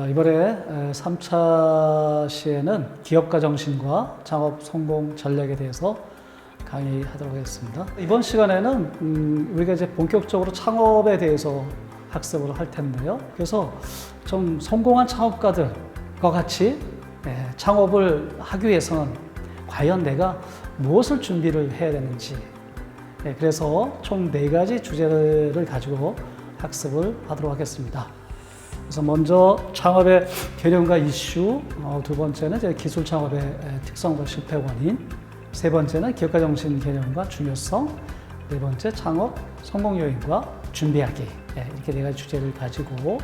이번에 3차 시에는 기업가 정신과 창업 성공 전략에 대해서 강의하도록 하겠습니다. 이번 시간에는 우리가 이제 본격적으로 창업에 대해서 학습을 할 텐데요. 그래서 좀 성공한 창업가들과 같이 창업을 하기 위해서는 과연 내가 무엇을 준비를 해야 되는지, 그래서 총 4가지 주제를 가지고 학습을 하도록 하겠습니다. 그래서 먼저 창업의 개념과 이슈, 두 번째는 이제 기술 창업의 특성과 실패 원인, 세 번째는 기업가 정신 개념과 중요성, 네 번째 창업 성공 요인과 준비하기, 이렇게 4가지 주제를 가지고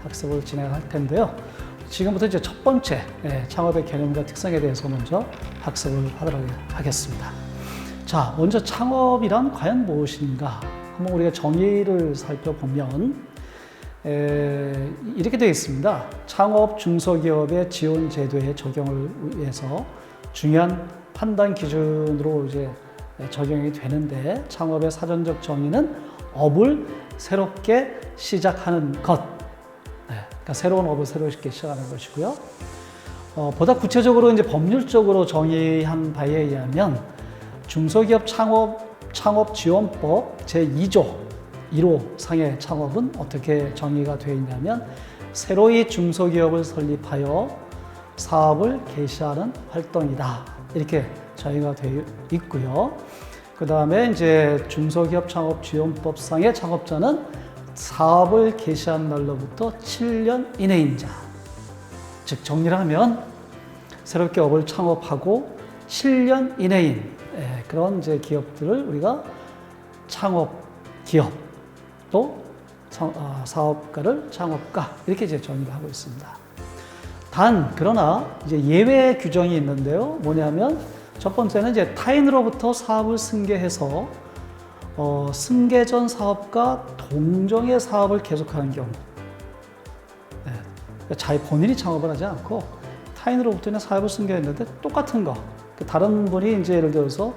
학습을 진행할 텐데요. 지금부터 이제 첫 번째 창업의 개념과 특성에 대해서 먼저 학습을 하도록 하겠습니다. 자, 먼저 창업이란 과연 무엇인가? 한번 우리가 정의를 살펴보면 이렇게 되어 있습니다. 창업 중소기업의 지원 제도의 적용을 위해서 중요한 판단 기준으로 이제 적용이 되는데, 창업의 사전적 정의는 업을 새롭게 시작하는 것, 그러니까 새로운 업을 새롭게 시작하는 것이고요. 보다 구체적으로 이제 법률적으로 정의한 바에 의하면 중소기업 창업 지원법 제2조 1호 상의 창업은 어떻게 정의가 되어 있냐면, 새로이 중소기업을 설립하여 사업을 개시하는 활동이다, 이렇게 정의가 되어 있고요. 그 다음에 이제 중소기업 창업 지원법상의 창업자는 사업을 개시한 날로부터 7년 이내인 자, 즉 정리를 하면 새롭게 업을 창업하고 7년 이내인 그런 이제 기업들을 우리가 창업 기업, 또 사업가를 창업가, 이렇게 이제 정의를 하고 있습니다. 그러나 이제 예외 규정이 있는데요. 뭐냐면 첫 번째는 이제 타인으로부터 사업을 승계해서 승계 전 사업과 동종의 사업을 계속하는 경우, 그러니까 본인이 창업을 하지 않고 타인으로부터 그냥 사업을 승계했는데 똑같은 거, 다른 분이 이제 예를 들어서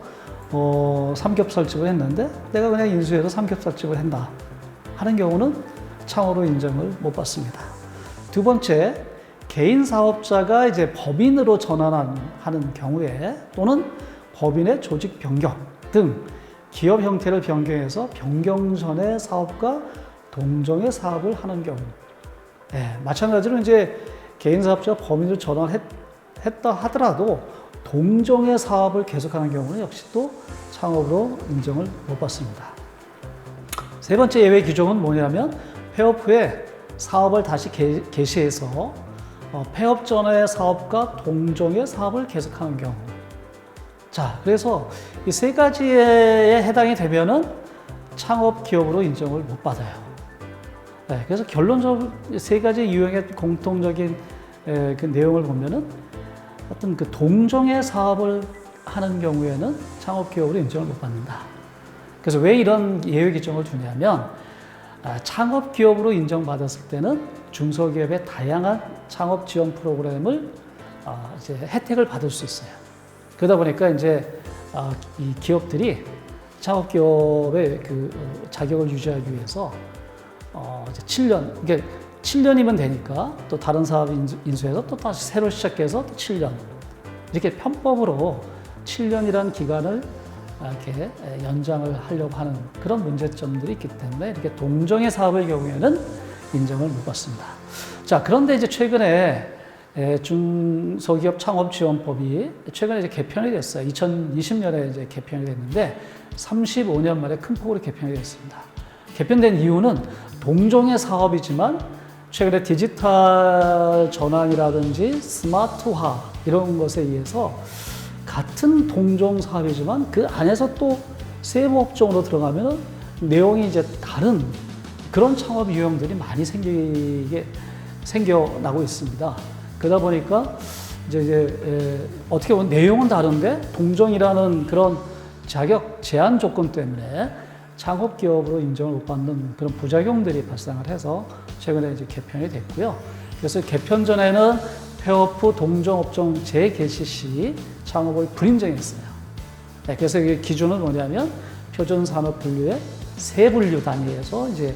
삼겹살집을 했는데 내가 그냥 인수해서 삼겹살집을 한다 하는 경우는 창업으로 인정을 못 받습니다. 두 번째, 개인 사업자가 이제 법인으로 전환하는 경우에, 또는 법인의 조직 변경 등 기업 형태를 변경해서 변경 전의 사업과 동종의 사업을 하는 경우, 마찬가지로 이제 개인 사업자가 법인으로 전환했다 하더라도 동종의 사업을 계속하는 경우는 역시 또 창업으로 인정을 못 받습니다. 세 번째 예외 규정은 뭐냐면, 폐업 후에 사업을 다시 개시해서 폐업 전의 사업과 동종의 사업을 계속하는 경우. 자, 그래서 이 3가지에 해당이 되면은 창업 기업으로 인정을 못 받아요. 그래서 결론적으로 3가지 유형의 공통적인 그 내용을 보면은 어떤 그 동종의 사업을 하는 경우에는 창업 기업으로 인정을 못 받는다. 그래서 왜 이런 예외 규정을 두냐면, 창업 기업으로 인정받았을 때는 중소기업의 다양한 창업 지원 프로그램을 이제 혜택을 받을 수 있어요. 그러다 보니까 이제 이 기업들이 창업 기업의 그 자격을 유지하기 위해서 이제 7년, 이게 7년이면 되니까 또 다른 사업 인수해서 또 다시 새로 시작해서 또 7년, 이렇게 편법으로 7년이라는 기간을 이렇게 연장을 하려고 하는 그런 문제점들이 있기 때문에 이렇게 동종의 사업의 경우에는 인정을 못 받습니다. 자, 그런데 이제 최근에 중소기업 창업 지원법이 최근에 이제 개편이 됐어요. 2020년에 이제 개편이 됐는데 35년 만에 큰 폭으로 개편이 됐습니다. 개편된 이유는 동종의 사업이지만 최근에 디지털 전환이라든지 스마트화 이런 것에 의해서 같은 동종 사업이지만 그 안에서 또 세부 업종으로 들어가면 내용이 이제 다른 그런 창업 유형들이 많이 생겨나고 있습니다. 그러다 보니까 이제 어떻게 보면 내용은 다른데 동종이라는 그런 자격 제한 조건 때문에 창업 기업으로 인정을 못 받는 그런 부작용들이 발생을 해서 최근에 이제 개편이 됐고요. 그래서 개편 전에는 폐업 후 동종 업종 재개시 시 창업을 불인정했어요. 네, 그래서 이 기준은 뭐냐면 표준 산업 분류의 세 분류 단위에서 이제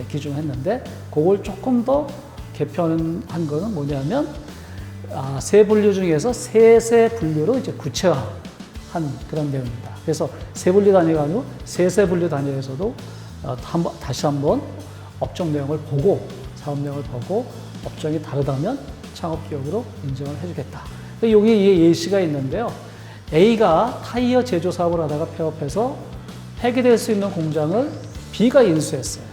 기준했는데 그걸 조금 더 개편한 거는 뭐냐면 세 분류 중에서 세 분류로 이제 구체화한 그런 내용입니다. 그래서 세 분류 단위가 아니고 세 분류 단위에서도 다시 한번 업종 내용을 보고 사업 내용을 보고 업종이 다르다면 창업기업으로 인정을 해주겠다. 여기 예시가 있는데요. A가 타이어 제조 사업을 하다가 폐업해서 폐기될 수 있는 공장을 B가 인수했어요.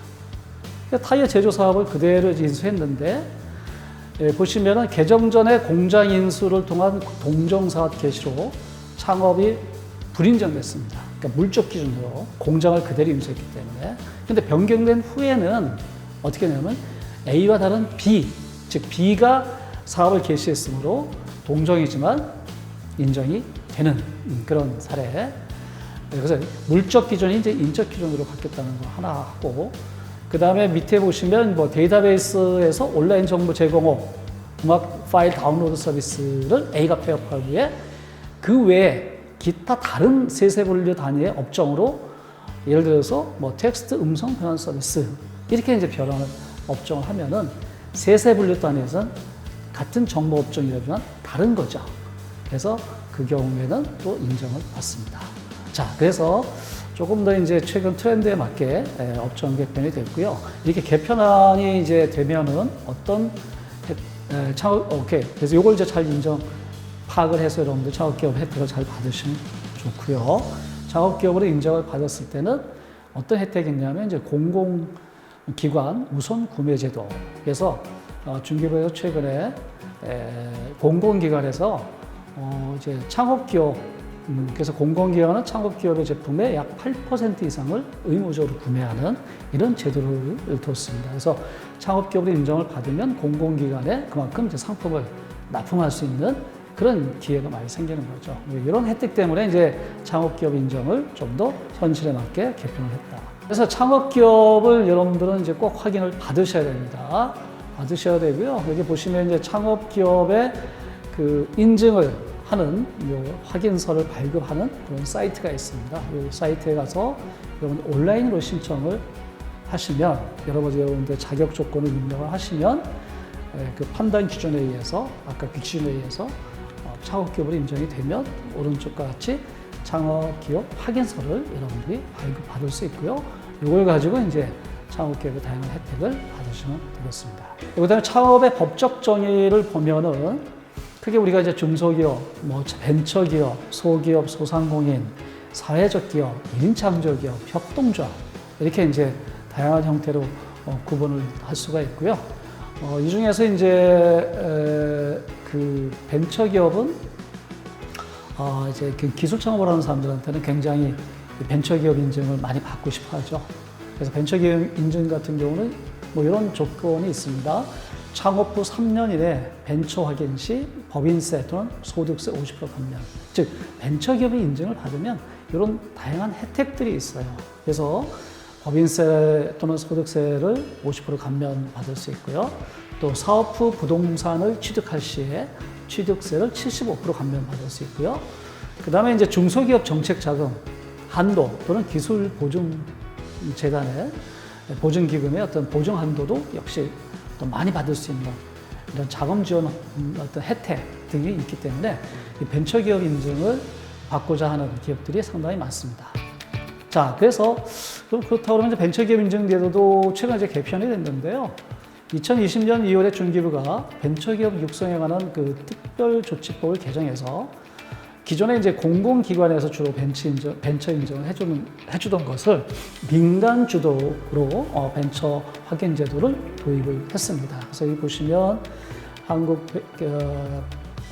타이어 제조 사업을 그대로 인수했는데 보시면은 개정 전에 공장 인수를 통한 동정사업 개시로 창업이 불인정됐습니다. 그러니까 물적 기준으로 공장을 그대로 인수했기 때문에. 근데 변경된 후에는 어떻게 되냐면 A와 다른 B, 즉 B가 사업을 개시했으므로 동정이지만 인정이 되는 그런 사례. 그래서 물적 기준이 이제 인적 기준으로 바뀌었다는 거 하나 하고, 그 다음에 밑에 보시면 뭐 데이터베이스에서 온라인 정보 제공업, 음악 파일 다운로드 서비스를 A가 폐업한 후에 그 외에 기타 다른 세세 분류 단위의 업종으로 예를 들어서 뭐 텍스트 음성 변환 서비스 이렇게 이제 변환을 업종을 하면은 세세 분류 단위에서는 같은 정보 업종이라지만 다른 거죠. 그래서 그 경우에는 또 인정을 받습니다. 자, 그래서 조금 더 이제 최근 트렌드에 맞게 업종 개편이 됐고요. 이렇게 개편안이 이제 되면은 어떤 오케이. 그래서 이걸 이제 잘 인정 파악을 해서 여러분들 창업기업 혜택을 잘 받으시면 좋고요. 창업기업으로 인정을 받았을 때는 어떤 혜택이 있냐면 이제 공공기관 우선 구매제도. 그래서 중기부에서 최근에 공공기관에서 이제 창업기업 그래서 공공기관은 창업기업의 제품의 약 8% 이상을 의무적으로 구매하는 이런 제도를 뒀습니다. 그래서 창업기업으로 인정을 받으면 공공기관에 그만큼 이제 상품을 납품할 수 있는 그런 기회가 많이 생기는 거죠. 이런 혜택 때문에 이제 창업기업 인정을 좀 더 현실에 맞게 개편을 했다. 그래서 창업기업을 여러분들은 이제 꼭 확인을 받으셔야 됩니다. 받으셔야 되고요. 여기 보시면 이제 창업기업의 그 인증을 하는 요 확인서를 발급하는 그런 사이트가 있습니다. 이 사이트에 가서 여러분 온라인으로 신청을 하시면 여러분들 자격 조건을 입력을 하시면 그 판단 기준에 의해서 아까 그 기준에 의해서 창업기업으로 인정이 되면 오른쪽과 같이 창업기업 확인서를 여러분들이 발급받을 수 있고요. 이걸 가지고 이제 창업기업의 다양한 혜택을 받으시면 되겠습니다. 그다음에 창업의 법적 정의를 보면은 크게 우리가 이제 중소기업, 뭐 벤처기업, 소기업, 소상공인, 사회적 기업, 1인 창조기업, 협동조합 이렇게 이제 다양한 형태로 구분을 할 수가 있고요. 이 중에서 이제 그 벤처기업은 이제 그 기술 창업을 하는 사람들한테는 굉장히 벤처기업 인증을 많이 받고 싶어하죠. 그래서 벤처기업 인증 같은 경우는 뭐 이런 조건이 있습니다. 창업 후 3년 이내 벤처 확인 시 법인세 또는 소득세 50% 감면. 즉 벤처기업의 인증을 받으면 이런 다양한 혜택들이 있어요. 그래서 법인세 또는 소득세를 50% 감면 받을 수 있고요. 또 사업 후 부동산을 취득할 시에 취득세를 75% 감면 받을 수 있고요. 그 다음에 이제 중소기업 정책 자금 한도 또는 기술 보증 재단의 보증 기금의 어떤 보증 한도도 역시 또 많이 받을 수 있는 이런 자금 지원 어떤 혜택 등이 있기 때문에 이 벤처기업 인증을 받고자 하는 기업들이 상당히 많습니다. 자, 그래서 그렇다고 그러면 벤처기업 인증 제도도 최근 이제 개편이 됐는데요. 2020년 2월에 중기부가 벤처기업 육성에 관한 그 특별조치법을 개정해서 기존에 이제 공공기관에서 주로 벤처 인정을 해주던 것을 민간 주도로 벤처 확인 제도를 도입을 했습니다. 그래서 여기 보시면 한국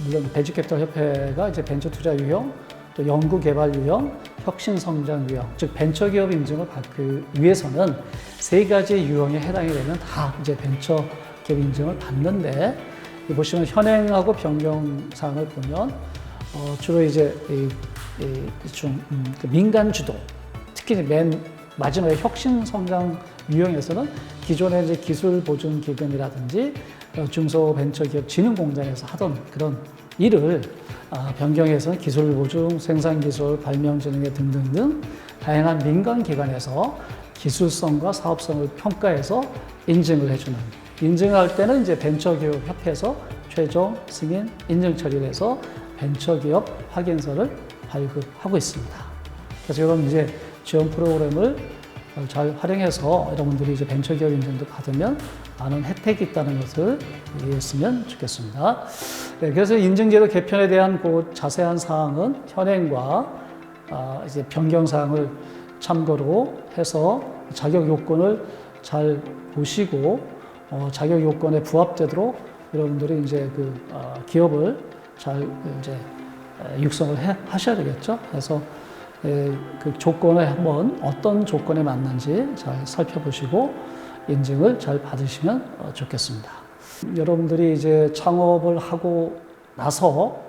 물론 벤처캐피털 협회가 이제 벤처 투자 유형, 또 연구 개발 유형, 혁신 성장 유형, 즉 벤처기업 인증을 받기 위해서는 세 가지 유형에 해당이 되면 다 이제 벤처기업 인증을 받는데 보시면 현행하고 변경 사항을 보면 주로 이제 민간 주도, 특히 맨 마지막에 혁신 성장 유형에서는 기존의 이제 기술 보증 기금이라든지 중소벤처기업 진흥공단에서 하던 그런 이를 변경해서 기술 보증, 생산기술, 발명진흥회 등등등 다양한 민간기관에서 기술성과 사업성을 평가해서 인증을 해주는, 인증할 때는 이제 벤처기업협회에서 최종 승인 인증 처리를 해서 벤처기업 확인서를 발급하고 있습니다. 그래서 이런 이제 지원 프로그램을 잘 활용해서 여러분들이 이제 벤처기업 인증도 받으면 많은 혜택이 있다는 것을 이해했으면 좋겠습니다. 네, 그래서 인증제도 개편에 대한 그 자세한 사항은 현행과 이제 변경 사항을 참고로 해서 자격 요건을 잘 보시고 자격 요건에 부합되도록 여러분들이 이제 기업을 잘 이제 육성을 하셔야 되겠죠. 그래서 그 조건을 한번 어떤 조건에 맞는지 잘 살펴보시고 인증을 잘 받으시면 좋겠습니다. 여러분들이 이제 창업을 하고 나서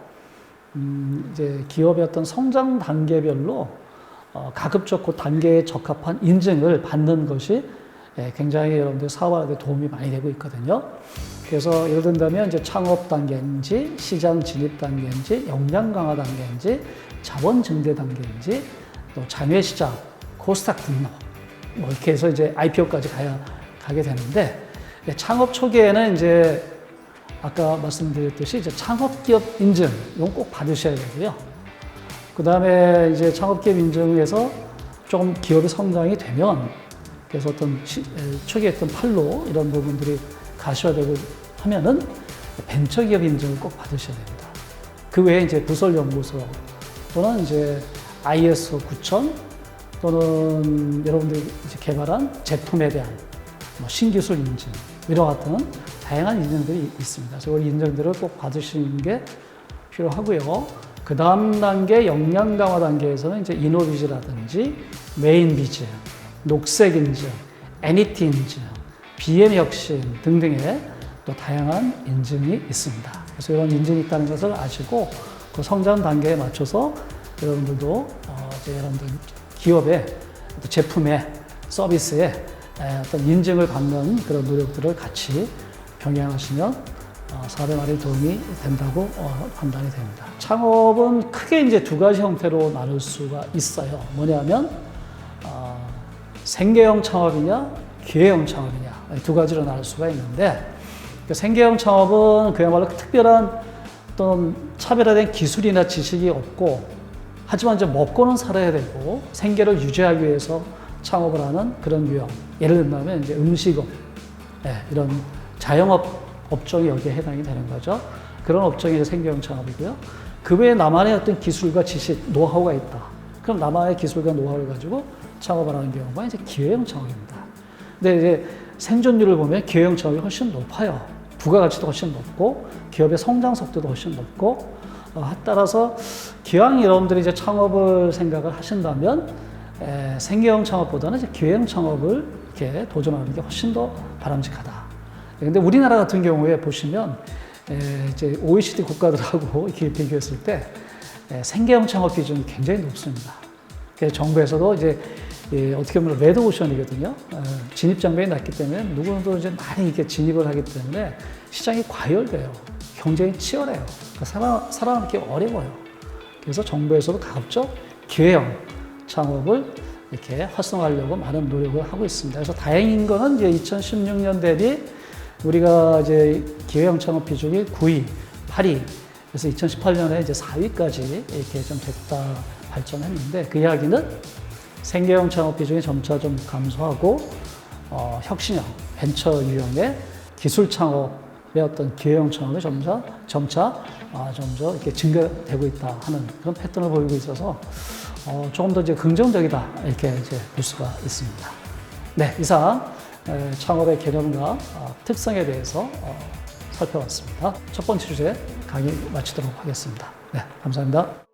이제 기업의 어떤 성장 단계별로 가급적 그 단계에 적합한 인증을 받는 것이 굉장히 여러분들 사업하는 데 도움이 많이 되고 있거든요. 그래서 예를 든다면 이제 창업 단계인지, 시장 진입 단계인지, 역량 강화 단계인지, 자본 증대 단계인지, 또 자매 시장, 코스닥 등록, 뭐 이렇게 해서 이제 IPO까지 가게 되는데, 창업 초기에는 이제 아까 말씀드렸듯이 이제 창업기업 인증, 이건 꼭 받으셔야 되고요. 그 다음에 이제 창업기업 인증에서 조금 기업이 성장이 되면, 그래서 어떤 초기에 어떤 판로 이런 부분들이 가셔야 되고 하면은 벤처기업 인증을 꼭 받으셔야 됩니다. 그 외에 이제 부설연구소 또는 이제 ISO 9000 또는 여러분들이 이제 개발한 제품에 대한 뭐 신기술 인증 이런 같은 다양한 인증들이 있습니다. 그래서 이 인증들을 꼭 받으시는 게 필요하고요. 그 다음 단계 역량 강화 단계에서는 이제 이노비즈라든지 메인비즈, 녹색 인증, 애니티 인증, BM 혁신 등등의 또 다양한 인증이 있습니다. 그래서 이런 인증이 있다는 것을 아시고 그 성장 단계에 맞춰서 여러분들도 이제 여러분들 기업의 제품의 서비스에 어떤 인증을 받는 그런 노력들을 같이 병행하시면 사업에 많이 도움이 된다고 판단이 됩니다. 창업은 크게 이제 두 가지 형태로 나눌 수가 있어요. 뭐냐면 생계형 창업이냐, 기회형 창업이냐 두 가지로 나눌 수가 있는데 생계형 창업은 그야말로 특별한 어떤 차별화된 기술이나 지식이 없고 하지만 이제 먹고는 살아야 되고 생계를 유지하기 위해서 창업을 하는 그런 유형. 예를 들면 이제 음식업, 이런 자영업 업종이 여기에 해당이 되는 거죠. 그런 업종이 이제 생계형 창업이고요. 그 외에 나만의 어떤 기술과 지식, 노하우가 있다. 그럼 나만의 기술과 노하우를 가지고 창업을 하는 경우가 이제 기회형 창업입니다. 근데 이제 생존율을 보면 기회형 창업이 훨씬 높아요. 부가가치도 훨씬 높고 기업의 성장 속도도 훨씬 높고 따라서 기왕 여러분들이 이제 창업을 생각을 하신다면 생계형 창업보다는 이제 기회형 창업을 이렇게 도전하는 게 훨씬 더 바람직하다. 근데 우리나라 같은 경우에 보시면 이제 OECD 국가들하고 이렇게 비교했을 때 생계형 창업 비중이 굉장히 높습니다. 그래서 정부에서도 이제 어떻게 보면 레드오션이거든요. 진입 장벽이 낮기 때문에 누구도 이제 많이 이렇게 진입을 하기 때문에 시장이 과열돼요. 경쟁이 치열해요. 그러니까 살아남기 어려워요. 그래서 정부에서도 가급적 기회형 창업을 이렇게 활성화하려고 많은 노력을 하고 있습니다. 그래서 다행인 거는 이제 2016년 대비 우리가 이제 기회형 창업 비중이 9위, 8위, 그래서 2018년에 이제 4위까지 이렇게 좀 됐다 발전했는데 그 이야기는 생계형 창업 비중이 점차 좀 감소하고 혁신형, 벤처 유형의 기술 창업의 어떤 기회형 창업이 점차 이렇게 증가되고 있다 하는 그런 패턴을 보이고 있어서 조금 더 이제 긍정적이다 이렇게 이제 볼 수가 있습니다. 네, 이상 창업의 개념과 특성에 대해서 살펴봤습니다. 첫 번째 주제 강의 마치도록 하겠습니다. 네, 감사합니다.